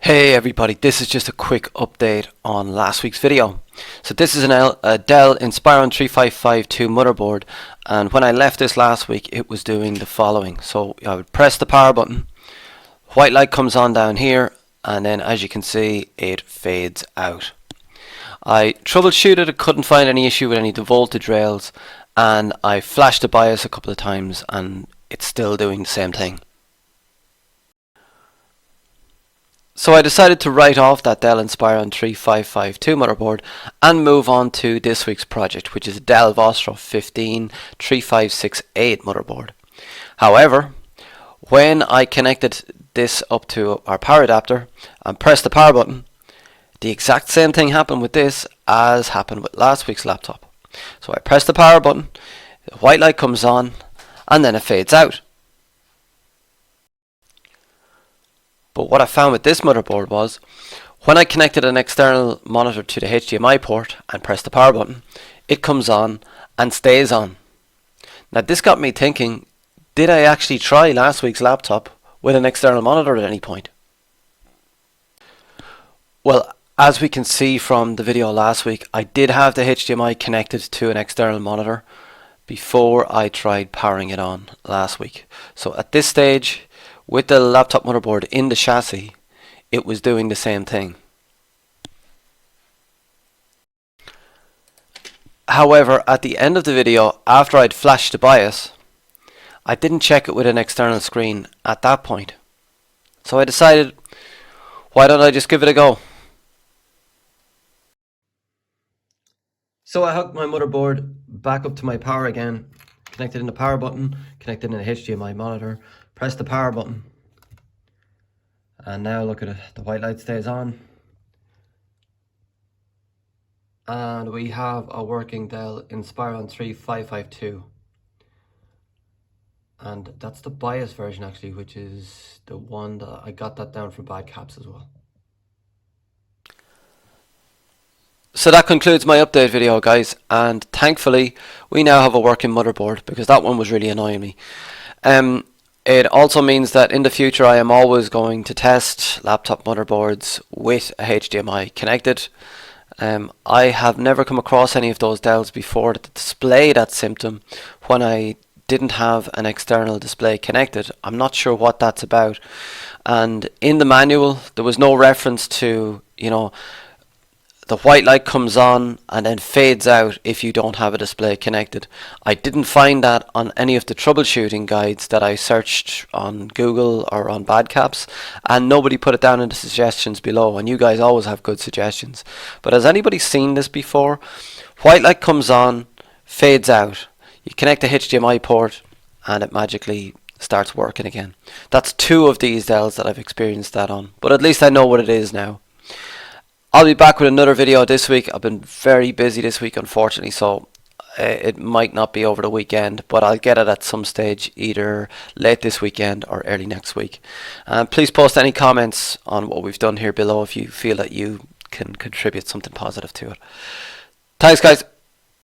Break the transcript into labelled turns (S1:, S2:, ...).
S1: Hey everybody, this is just a quick update on last week's video. So this is a Dell Inspiron 3552 motherboard, and when I left this last week it was doing the following. So I would press the power button, white light comes on down here, and then as you can see it fades out. I troubleshooted it, couldn't find any issue with any of the voltage rails, and I flashed the BIOS a couple of times and it's still doing the same thing. So I decided to write off that Dell Inspiron 3552 motherboard and move on to this week's project, which is a Dell Vostro 15 3568 motherboard. However, when I connected this up to our power adapter and pressed the power button, the exact same thing happened with this as happened with last week's laptop. So I press the power button, the white light comes on, and then it fades out. But what I found with this motherboard was, when I connected an external monitor to the HDMI port and pressed the power button, it comes on and stays on. Now this got me thinking, did I actually try last week's laptop with an external monitor at any point? Well, as we can see from the video last week, I did have the HDMI connected to an external monitor before I tried powering it on last week. So at this stage, with the laptop motherboard in the chassis, it was doing the same thing. However, at the end of the video, after I'd flashed the BIOS, I didn't check it with an external screen at that point. So I decided, why don't I just give it a go? So I hooked my motherboard back up to my power again, connected in the power button, connected in the HDMI monitor, press the power button, and now look at it, the white light stays on, and we have a working Dell Inspiron 3552, and that's the BIOS version actually, which is the one that I got that down from Bad Caps as well. So that concludes my update video, guys, and thankfully we now have a working motherboard, because that one was really annoying me. It also means that in the future I am always going to test laptop motherboards with a HDMI connected. I have never come across any of those Dells before that display that symptom when I didn't have an external display connected. I'm not sure what that's about, and in the manual there was no reference to, the white light comes on and then fades out if you don't have a display connected. I didn't find that on any of the troubleshooting guides that I searched on Google or on Bad Caps, and nobody put it down in the suggestions below, and you guys always have good suggestions. But has anybody seen this before? White light comes on, fades out. You connect the HDMI port and it magically starts working again. That's two of these Dells that I've experienced that on, but at least I know what it is now. I'll be back with another video this week. I've been very busy this week, unfortunately, so it might not be over the weekend, but I'll get it at some stage, either late this weekend or early next week. Please post any comments on what we've done here below if you feel that you can contribute something positive to it. Thanks, guys.